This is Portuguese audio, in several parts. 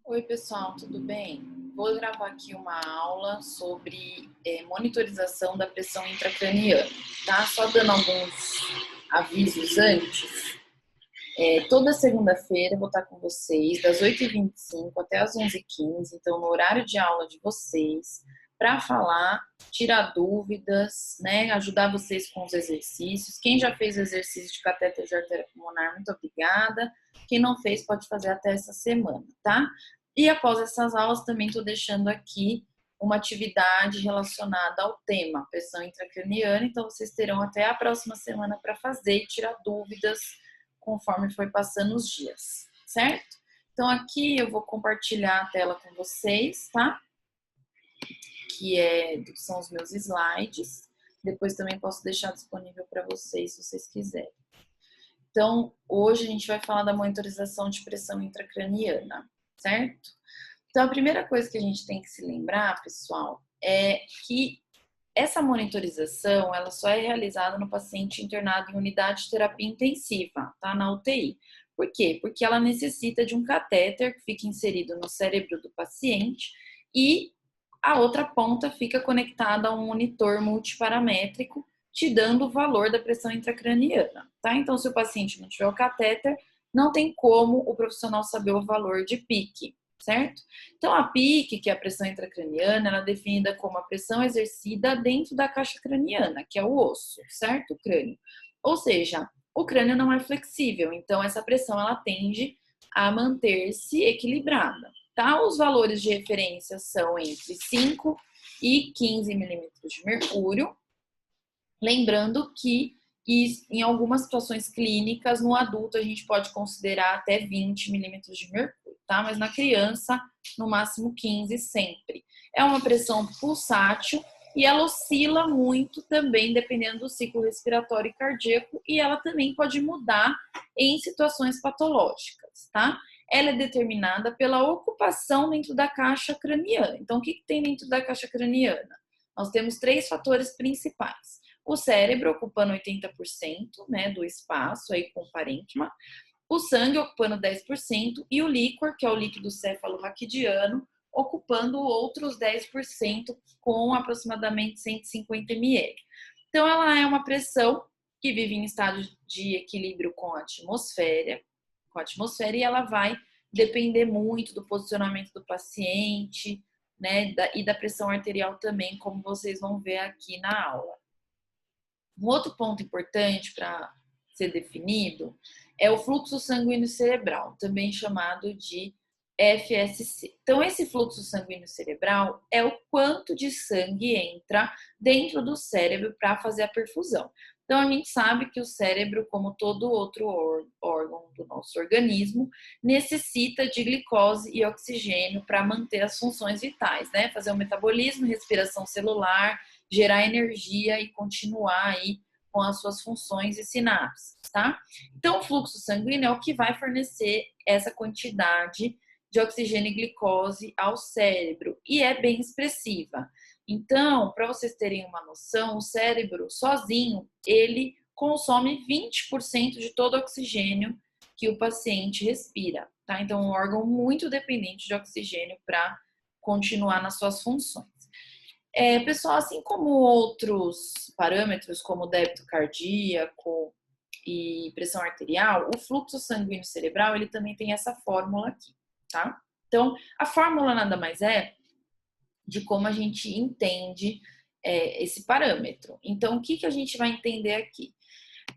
Oi, pessoal, tudo bem? Vou gravar aqui uma aula sobre monitorização da pressão intracraniana, tá? Só dando alguns avisos antes. Toda segunda-feira eu vou estar com vocês, das 8h25 até as 11h15, então no horário de aula de vocês, para falar, tirar dúvidas, né? Ajudar vocês com os exercícios. Quem já fez o exercício de catéter de artéria pulmonar, muito obrigada. Quem não fez, pode fazer até essa semana, tá? E após essas aulas, também estou deixando aqui uma atividade relacionada ao tema pressão intracraniana, então vocês terão até a próxima semana para fazer e tirar dúvidas conforme foi passando os dias, certo? Então aqui eu vou compartilhar a tela com vocês, tá? São os meus slides. Depois também posso deixar disponível para vocês, se vocês quiserem. Então, hoje a gente vai falar da monitorização de pressão intracraniana, certo? Então, a primeira coisa que a gente tem que se lembrar, pessoal, é que essa monitorização, ela só é realizada no paciente internado em unidade de terapia intensiva, tá? Na UTI. Por quê? Porque ela necessita de um catéter que fica inserido no cérebro do paciente e a outra ponta fica conectada a um monitor multiparamétrico, te dando o valor da pressão intracraniana, tá? Então, se o paciente não tiver o catéter, não tem como o profissional saber o valor de pique, certo? Então, a pique, que é a pressão intracraniana, ela é definida como a pressão exercida dentro da caixa craniana, que é o osso, certo? O crânio. Ou seja, o crânio não é flexível, então essa pressão ela tende a manter-se equilibrada, tá? Os valores de referência são entre 5 e 15 milímetros de mercúrio, lembrando que em algumas situações clínicas, no adulto, a gente pode considerar até 20 milímetros de mercúrio, tá? Mas na criança, no máximo 15 sempre. É uma pressão pulsátil e ela oscila muito também, dependendo do ciclo respiratório e cardíaco, e ela também pode mudar em situações patológicas, tá? Ela é determinada pela ocupação dentro da caixa craniana. Então, o que tem dentro da caixa craniana? Nós temos 3 fatores principais. O cérebro ocupando 80%, né, do espaço aí com o parênquima, o sangue ocupando 10% e o líquor, que é o líquido cefalorraquidiano, ocupando outros 10% com aproximadamente 150 ml. Então, ela é uma pressão que vive em estado de equilíbrio com a atmosfera e ela vai depender muito do posicionamento do paciente, né, e da pressão arterial também, como vocês vão ver aqui na aula. Um outro ponto importante para ser definido é o fluxo sanguíneo cerebral, também chamado de FSC. Então, esse fluxo sanguíneo cerebral é o quanto de sangue entra dentro do cérebro para fazer a perfusão. Então, a gente sabe que o cérebro, como todo outro órgão do nosso organismo, necessita de glicose e oxigênio para manter as funções vitais, né? Fazer o metabolismo, respiração celular, gerar energia e continuar aí com as suas funções e sinapses, tá? Então, o fluxo sanguíneo é o que vai fornecer essa quantidade de oxigênio e glicose ao cérebro e é bem expressiva. Então, para vocês terem uma noção, o cérebro sozinho, ele consome 20% de todo o oxigênio que o paciente respira, tá? Então, é um órgão muito dependente de oxigênio para continuar nas suas funções. Pessoal, assim como outros parâmetros, como débito cardíaco e pressão arterial, o fluxo sanguíneo cerebral, ele também tem essa fórmula aqui, tá? Então, a fórmula nada mais é de como a gente entende esse parâmetro. Então, o que a gente vai entender aqui?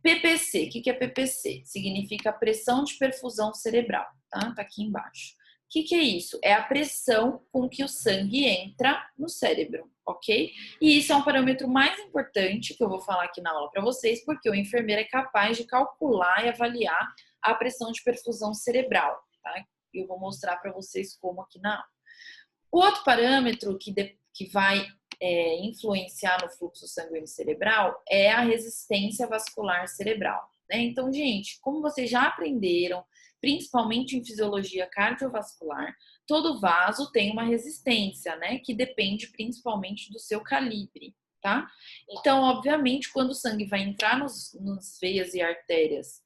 PPC, o que é PPC? Significa pressão de perfusão cerebral, tá? Tá aqui embaixo. O que é isso? É a pressão com que o sangue entra no cérebro, ok? E isso é um parâmetro mais importante que eu vou falar aqui na aula para vocês, porque o enfermeiro é capaz de calcular e avaliar a pressão de perfusão cerebral, tá? Eu vou mostrar para vocês como aqui na aula. O outro parâmetro que vai influenciar no fluxo sanguíneo cerebral é a resistência vascular cerebral, né? Então, gente, como vocês já aprenderam, principalmente em fisiologia cardiovascular, todo vaso tem uma resistência, né? Que depende principalmente do seu calibre, tá? Então, obviamente, quando o sangue vai entrar nos veias e artérias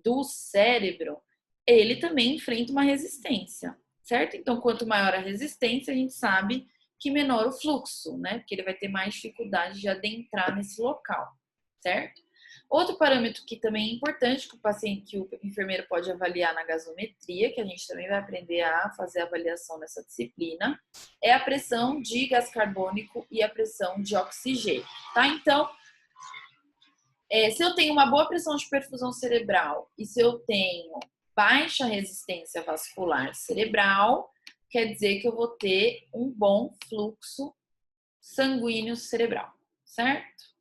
do cérebro, ele também enfrenta uma resistência, certo? Então, quanto maior a resistência, a gente sabe que menor o fluxo, né? Porque ele vai ter mais dificuldade de adentrar nesse local, certo? Outro parâmetro que também é importante que o paciente, que o enfermeiro pode avaliar na gasometria, que a gente também vai aprender a fazer a avaliação nessa disciplina, é a pressão de gás carbônico e a pressão de oxigênio, tá? Então, se eu tenho uma boa pressão de perfusão cerebral e se eu tenho baixa resistência vascular cerebral, quer dizer que eu vou ter um bom fluxo sanguíneo cerebral, certo?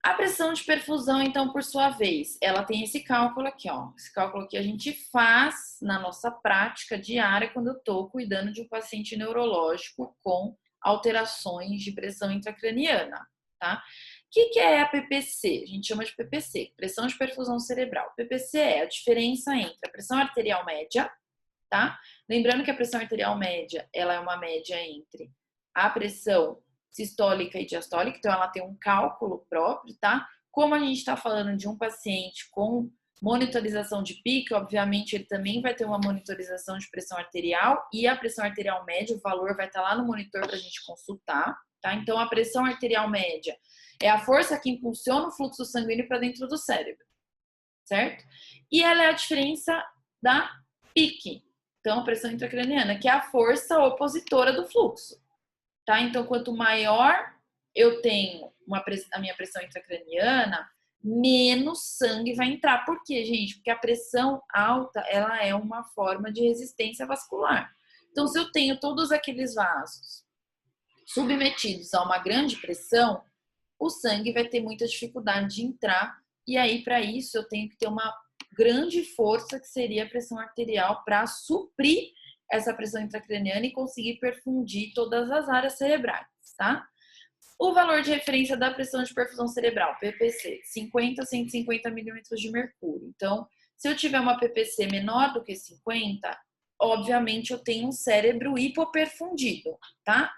A pressão de perfusão, então, por sua vez, ela tem esse cálculo aqui, ó. Esse cálculo aqui a gente faz na nossa prática diária quando eu estou cuidando de um paciente neurológico com alterações de pressão intracraniana, tá? O que é a PPC? A gente chama de PPC, pressão de perfusão cerebral. PPC é a diferença entre a pressão arterial média, tá? Lembrando que a pressão arterial média, ela é uma média entre a pressão sistólica e diastólica, então ela tem um cálculo próprio, tá? Como a gente está falando de um paciente com monitorização de pico, obviamente ele também vai ter uma monitorização de pressão arterial e a pressão arterial média, o valor vai estar lá no monitor para a gente consultar, tá? Então a pressão arterial média é a força que impulsiona o fluxo sanguíneo para dentro do cérebro, certo? E ela é a diferença da pique, então a pressão intracraniana, que é a força opositora do fluxo. Tá? Então, quanto maior eu tenho a minha pressão intracraniana, menos sangue vai entrar. Por quê, gente? Porque a pressão alta, ela é uma forma de resistência vascular. Então, se eu tenho todos aqueles vasos submetidos a uma grande pressão, o sangue vai ter muita dificuldade de entrar. E aí, para isso, eu tenho que ter uma grande força, que seria a pressão arterial, para suprir essa pressão intracraniana e conseguir perfundir todas as áreas cerebrais, tá? O valor de referência da pressão de perfusão cerebral, PPC, 50 a 150 milímetros de mercúrio. Então, se eu tiver uma PPC menor do que 50, obviamente eu tenho um cérebro hipoperfundido, tá?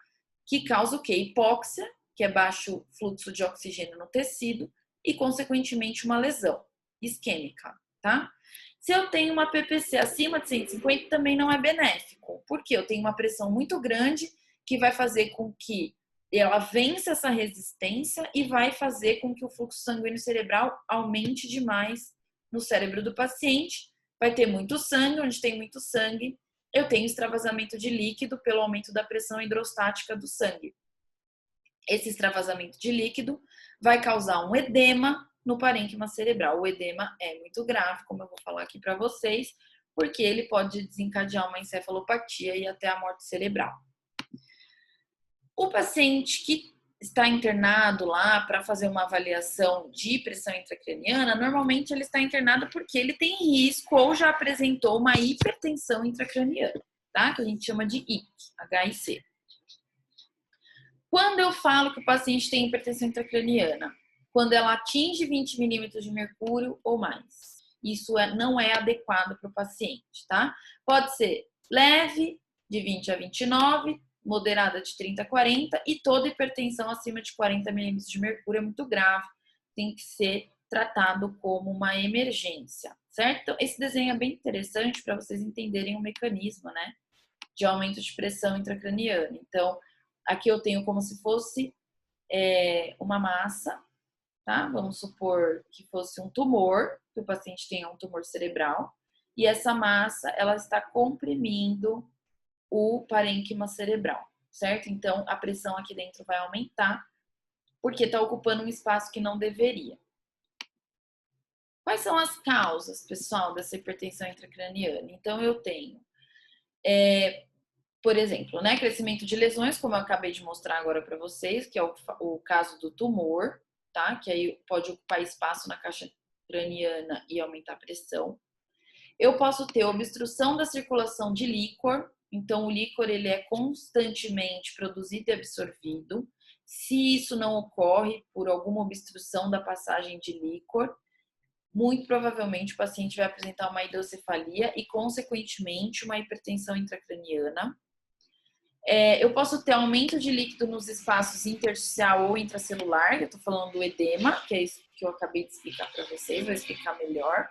Que causa o quê? Hipóxia, que é baixo fluxo de oxigênio no tecido, e, consequentemente, uma lesão isquêmica, tá? Se eu tenho uma PPC acima de 150, também não é benéfico, porque eu tenho uma pressão muito grande que vai fazer com que ela vença essa resistência e vai fazer com que o fluxo sanguíneo cerebral aumente demais no cérebro do paciente. Vai ter muito sangue, onde tem muito sangue, eu tenho extravasamento de líquido pelo aumento da pressão hidrostática do sangue. Esse extravasamento de líquido vai causar um edema no parênquima cerebral. O edema é muito grave, como eu vou falar aqui para vocês, porque ele pode desencadear uma encefalopatia e até a morte cerebral. O paciente que está internado lá para fazer uma avaliação de pressão intracraniana, normalmente ele está internado porque ele tem risco ou já apresentou uma hipertensão intracraniana, tá? Que a gente chama de HIC. Quando eu falo que o paciente tem hipertensão intracraniana? Quando ela atinge 20 milímetros de mercúrio ou mais. Isso não é adequado para o paciente, tá? Pode ser leve, de 20 a 29, moderada de 30 a 40 e toda hipertensão acima de 40 milímetros de mercúrio é muito grave. Tem que ser tratado como uma emergência, certo? Então, esse desenho é bem interessante para vocês entenderem o mecanismo, né? De aumento de pressão intracraniana. Então, aqui eu tenho como se fosse uma massa, tá? Vamos supor que fosse um tumor, que o paciente tenha um tumor cerebral, e essa massa, ela está comprimindo o parênquima cerebral, certo? Então, a pressão aqui dentro vai aumentar, porque está ocupando um espaço que não deveria. Quais são as causas, pessoal, dessa hipertensão intracraniana? Então, eu tenho por exemplo, né, crescimento de lesões, como eu acabei de mostrar agora para vocês, que é o caso do tumor, tá? Que aí pode ocupar espaço na caixa craniana e aumentar a pressão. Eu posso ter obstrução da circulação de líquor, então o líquor ele é constantemente produzido e absorvido. Se isso não ocorre por alguma obstrução da passagem de líquor, muito provavelmente o paciente vai apresentar uma hidrocefalia e, consequentemente, uma hipertensão intracraniana. Eu posso ter aumento de líquido nos espaços intersticial ou intracelular, eu estou falando do edema, que é isso que eu acabei de explicar para vocês, vou explicar melhor.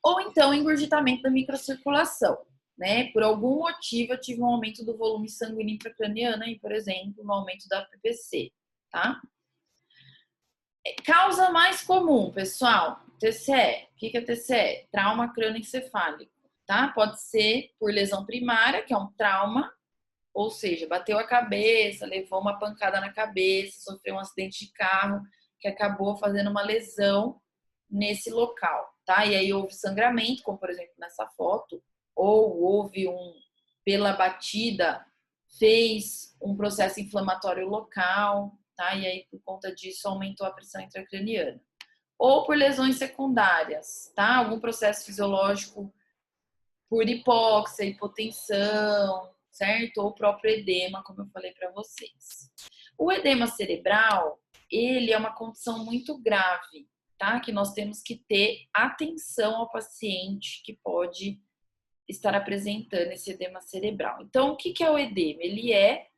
Ou então engurgitamento da microcirculação, né? Por algum motivo eu tive um aumento do volume sanguíneo intracraniano e, por exemplo, um aumento da PPC, tá? Causa mais comum, pessoal, TCE. O que é TCE? Trauma crânioencefálico, tá? Pode ser por lesão primária, que é um trauma, ou seja, bateu a cabeça, levou uma pancada na cabeça, sofreu um acidente de carro, que acabou fazendo uma lesão nesse local, tá? E aí houve sangramento, como por exemplo nessa foto, ou houve pela batida, fez um processo inflamatório local, tá? E aí por conta disso aumentou a pressão intracraniana. Ou por lesões secundárias, tá? Algum processo fisiológico por hipóxia, hipotensão, certo? Ou o próprio edema, como eu falei para vocês. O edema cerebral, ele é uma condição muito grave, tá? Que nós temos que ter atenção ao paciente que pode estar apresentando esse edema cerebral. Então, o que é o edema? Ele é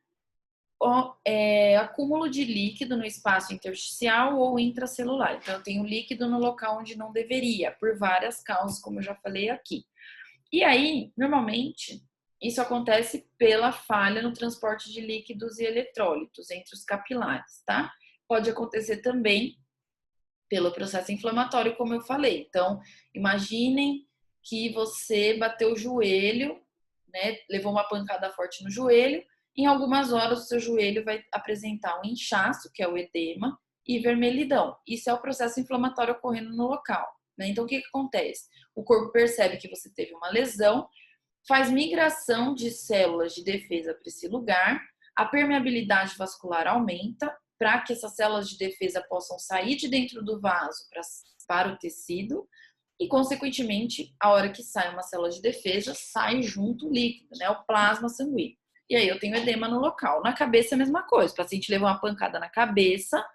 acúmulo de líquido no espaço intersticial ou intracelular. Então, eu tenho líquido no local onde não deveria, por várias causas, como eu já falei aqui. E aí, normalmente, isso acontece pela falha no transporte de líquidos e eletrólitos entre os capilares, tá? Pode acontecer também pelo processo inflamatório, como eu falei. Então, imaginem que você bateu o joelho, né? Levou uma pancada forte no joelho. Em algumas horas, o seu joelho vai apresentar um inchaço, que é o edema, e vermelhidão. Isso é o processo inflamatório ocorrendo no local, né? Então, o que acontece? O corpo percebe que você teve uma lesão, faz migração de células de defesa para esse lugar, a permeabilidade vascular aumenta para que essas células de defesa possam sair de dentro do vaso para o tecido e, consequentemente, a hora que sai uma célula de defesa, sai junto o líquido, né, o plasma sanguíneo. E aí eu tenho edema no local. Na cabeça é a mesma coisa. O paciente levou uma pancada na cabeça,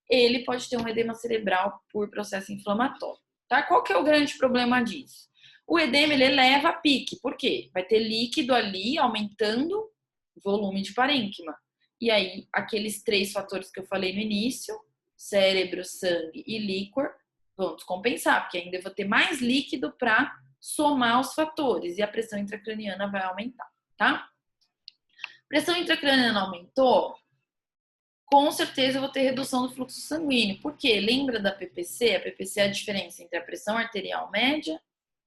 ele pode ter um edema cerebral por processo inflamatório. Tá? Qual que é o grande problema disso? O edema, ele eleva a pique. Por quê? Vai ter líquido ali aumentando o volume de parênquima. E aí, aqueles 3 fatores que eu falei no início, cérebro, sangue e líquor, vão descompensar, porque ainda eu vou ter mais líquido para somar os fatores e a pressão intracraniana vai aumentar, tá? Pressão intracraniana aumentou, com certeza eu vou ter redução do fluxo sanguíneo. Por quê? Lembra da PPC? A PPC é a diferença entre a pressão arterial média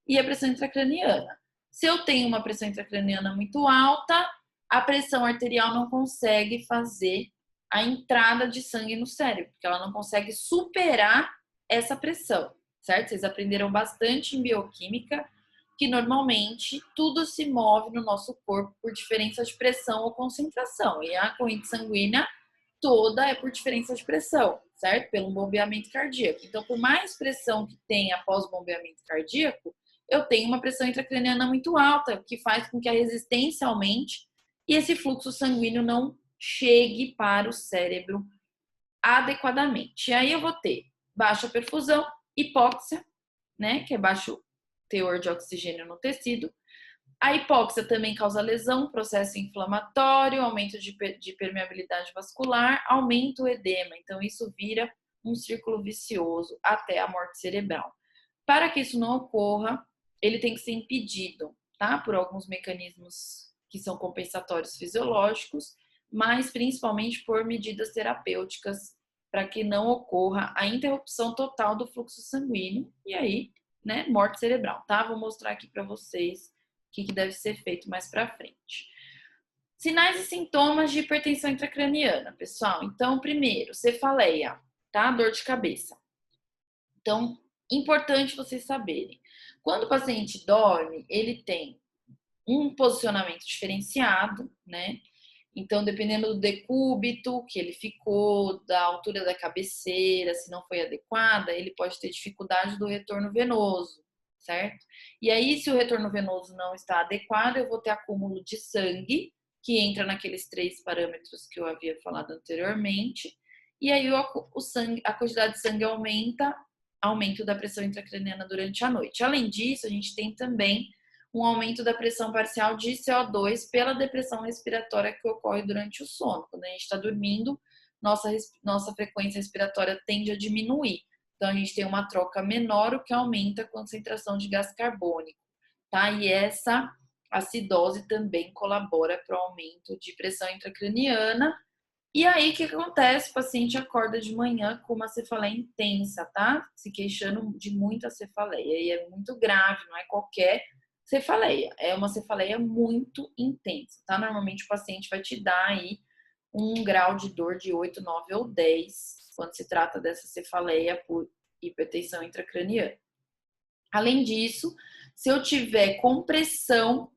e a pressão intracraniana. Se eu tenho uma pressão intracraniana muito alta, a pressão arterial não consegue fazer a entrada de sangue no cérebro, porque ela não consegue superar essa pressão, certo? Vocês aprenderam bastante em bioquímica que normalmente tudo se move no nosso corpo por diferença de pressão ou concentração. E a corrente sanguínea toda é por diferença de pressão, certo? Pelo bombeamento cardíaco. Então, por mais pressão que tenha após o bombeamento cardíaco, eu tenho uma pressão intracraniana muito alta, o que faz com que a resistência aumente e esse fluxo sanguíneo não chegue para o cérebro adequadamente. E aí eu vou ter baixa perfusão, hipóxia, né, que é baixo teor de oxigênio no tecido. A hipóxia também causa lesão, processo inflamatório, aumento de permeabilidade vascular, aumenta o edema. Então, isso vira um círculo vicioso até a morte cerebral. Para que isso não ocorra, ele tem que ser impedido, tá? Por alguns mecanismos que são compensatórios fisiológicos, mas principalmente por medidas terapêuticas para que não ocorra a interrupção total do fluxo sanguíneo e aí, né, morte cerebral, tá? Vou mostrar aqui para vocês o que deve ser feito mais para frente. Sinais e sintomas de hipertensão intracraniana, pessoal. Então, primeiro, cefaleia, tá? Dor de cabeça. Então, importante vocês saberem. Quando o paciente dorme, ele tem um posicionamento diferenciado, né? Então, dependendo do decúbito que ele ficou, da altura da cabeceira, se não foi adequada, ele pode ter dificuldade do retorno venoso, certo? E aí, se o retorno venoso não está adequado, eu vou ter acúmulo de sangue, que entra naqueles 3 parâmetros que eu havia falado anteriormente, e aí a quantidade de sangue aumenta, aumento da pressão intracraniana durante a noite. Além disso, a gente tem também um aumento da pressão parcial de CO2 pela depressão respiratória que ocorre durante o sono. Quando a gente está dormindo, nossa frequência respiratória tende a diminuir. Então, a gente tem uma troca menor, o que aumenta a concentração de gás carbônico, tá? E essa acidose também colabora para o aumento de pressão intracraniana. E aí, o que acontece? O paciente acorda de manhã com uma cefaleia intensa, tá? Se queixando de muita cefaleia. E é muito grave, não é qualquer cefaleia. É uma cefaleia muito intensa, tá? Normalmente o paciente vai te dar aí um grau de dor de 8, 9 ou 10, quando se trata dessa cefaleia por hipertensão intracraniana. Além disso, se eu tiver compressão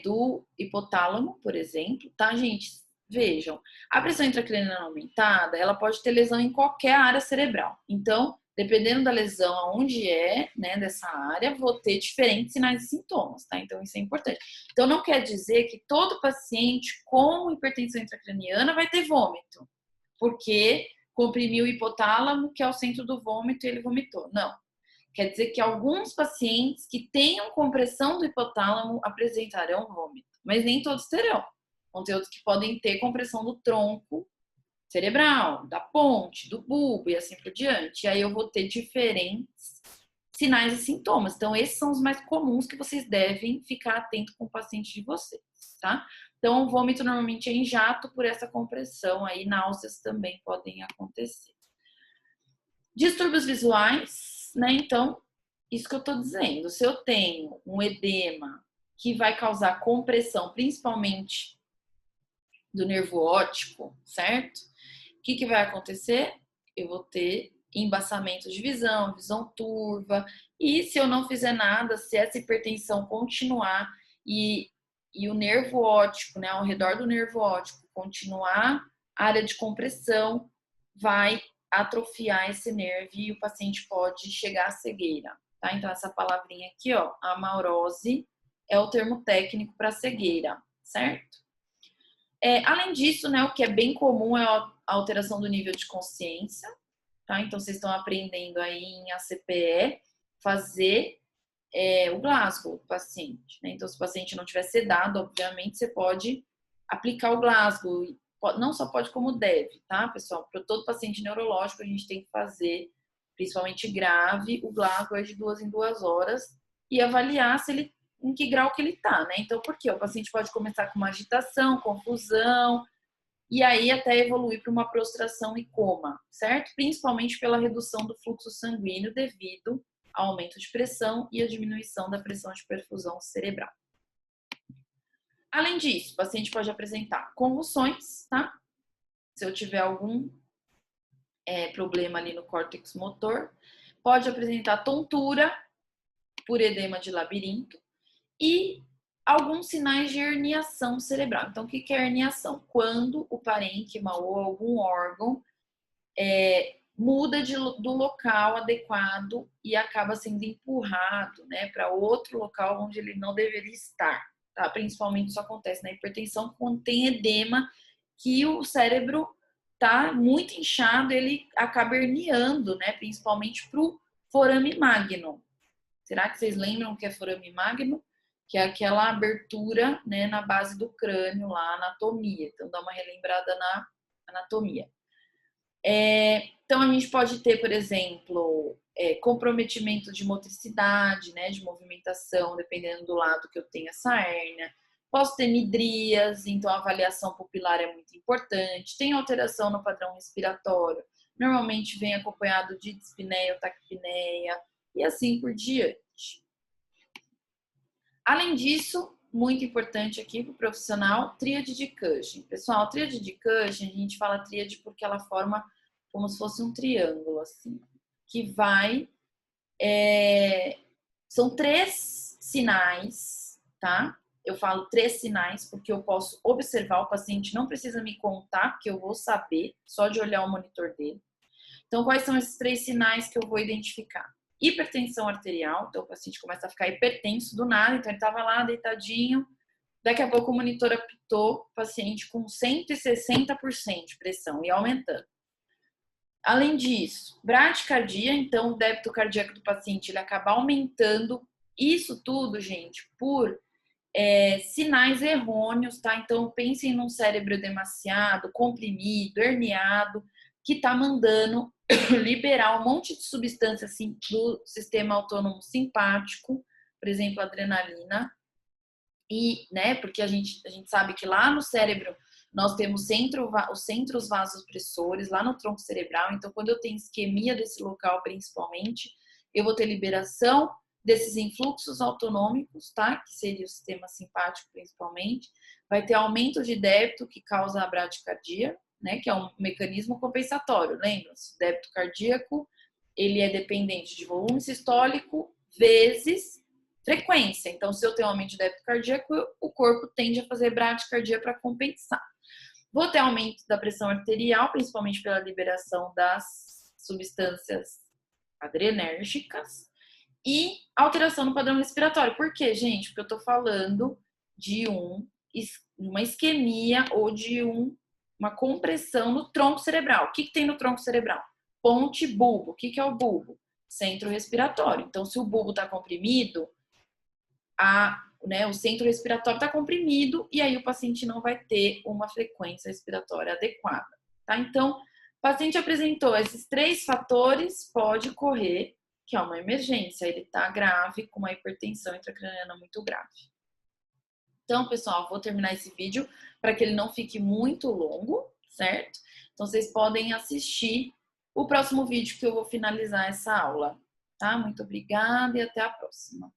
do hipotálamo, por exemplo, tá, gente? Vejam, a pressão intracraniana aumentada, ela pode ter lesão em qualquer área cerebral. Então, dependendo da lesão, aonde é, né, dessa área, vou ter diferentes sinais e sintomas, tá? Então, isso é importante. Então, não quer dizer que todo paciente com hipertensão intracraniana vai ter vômito, porque comprimiu o hipotálamo, que é o centro do vômito, e ele vomitou. Não. Quer dizer que alguns pacientes que tenham compressão do hipotálamo apresentarão vômito, mas nem todos terão. Vão ter outros que podem ter compressão do tronco cerebral, da ponte, do bulbo e assim por diante. E aí eu vou ter diferentes sinais e sintomas. Então, esses são os mais comuns que vocês devem ficar atento com o paciente de vocês, tá? Então, o vômito normalmente é em jato por essa compressão, aí náuseas também podem acontecer. Distúrbios visuais, né? Então, isso que eu tô dizendo. Se eu tenho um edema que vai causar compressão, principalmente do nervo óptico, certo? O que vai acontecer? Eu vou ter embaçamento de visão, visão turva. E se eu não fizer nada, se essa hipertensão continuar e o nervo óptico, né, ao redor do nervo óptico, continuar a área de compressão, vai atrofiar esse nervo e o paciente pode chegar à cegueira, tá? Então, essa palavrinha aqui, ó, amaurose, é o termo técnico para cegueira, certo? Além disso, né, o que é bem comum é a alteração do nível de consciência, tá? Então, vocês estão aprendendo aí em ACPE fazer o Glasgow do paciente, né? Então, se o paciente não tiver sedado, obviamente, você pode aplicar o Glasgow. Não só pode, como deve, tá, pessoal? Para todo paciente neurológico, a gente tem que fazer, principalmente grave, o Glasgow de 2 em 2 horas e avaliar se ele, em que grau que ele tá, né? Então, por quê? O paciente pode começar com uma agitação, confusão, e aí até evoluir para uma prostração e coma, certo? Principalmente pela redução do fluxo sanguíneo devido ao aumento de pressão e a diminuição da pressão de perfusão cerebral. Além disso, o paciente pode apresentar convulsões, tá? Se eu tiver algum problema ali no córtex motor, pode apresentar tontura por edema de labirinto e alguns sinais de herniação cerebral. Então, o que é herniação? Quando o parênquima ou algum órgão muda do local adequado e acaba sendo empurrado, né, para outro local onde ele não deveria estar. Tá? Principalmente isso acontece na hipertensão quando tem edema, que o cérebro tá muito inchado, ele acaba herniando, né, principalmente para o forame magno. Será que vocês lembram o que é forame magno? Que é aquela abertura, né, na base do crânio, lá, a anatomia. Então, dá uma relembrada na anatomia. Então, a gente pode ter, por exemplo, comprometimento de motricidade, né, de movimentação, dependendo do lado que eu tenho essa hérnia. Posso ter midrias, então a avaliação pupilar é muito importante. Tem alteração no padrão respiratório. Normalmente vem acompanhado de dispneia ou taquipneia e assim por diante. Além disso, muito importante aqui para o profissional, tríade de Cushing. Pessoal, tríade de Cushing, a gente fala tríade porque ela forma como se fosse um triângulo, assim, que vai... São 3 sinais, tá? Eu falo 3 sinais porque eu posso observar, o paciente não precisa me contar, porque eu vou saber só de olhar o monitor dele. Então, quais são esses 3 sinais que eu vou identificar? Hipertensão arterial, então o paciente começa a ficar hipertenso do nada, então ele estava lá deitadinho, daqui a pouco o monitor apitou, o paciente com 160% de pressão e aumentando. Além disso, bradicardia, então o débito cardíaco do paciente ele acaba aumentando. Isso tudo, gente, por sinais errôneos, tá? Então pensem num cérebro demasiado comprimido, herniado, que está mandando liberar um monte de substância assim, do sistema autônomo simpático, por exemplo, adrenalina. E, né, porque a gente sabe que lá no cérebro nós temos os centros vasopressores, lá no tronco cerebral. Então, quando eu tenho isquemia desse local, principalmente, eu vou ter liberação desses influxos autonômicos, tá? Que seria o sistema simpático, principalmente. Vai ter aumento de débito, que causa a bradicardia, né? Que é um mecanismo compensatório. Lembra-se? O débito cardíaco, ele é dependente de volume sistólico vezes frequência. Então, se eu tenho um aumento de débito cardíaco, o corpo tende a fazer bradicardia para compensar. Vou ter aumento da pressão arterial, principalmente pela liberação das substâncias adrenérgicas e alteração no padrão respiratório. Por quê, gente? Porque eu estou falando de uma isquemia ou de uma compressão no tronco cerebral. O que tem no tronco cerebral? Ponte bulbo. O que é o bulbo? Centro respiratório. Então, se o bulbo está comprimido, o centro respiratório está comprimido e aí o paciente não vai ter uma frequência respiratória adequada, tá? Então, o paciente apresentou esses 3 fatores, pode correr, que é uma emergência, ele está grave, com uma hipertensão intracraniana muito grave. Então, pessoal, vou terminar esse vídeo para que ele não fique muito longo, certo? Então, vocês podem assistir o próximo vídeo que eu vou finalizar essa aula, tá? Muito obrigada e até a próxima.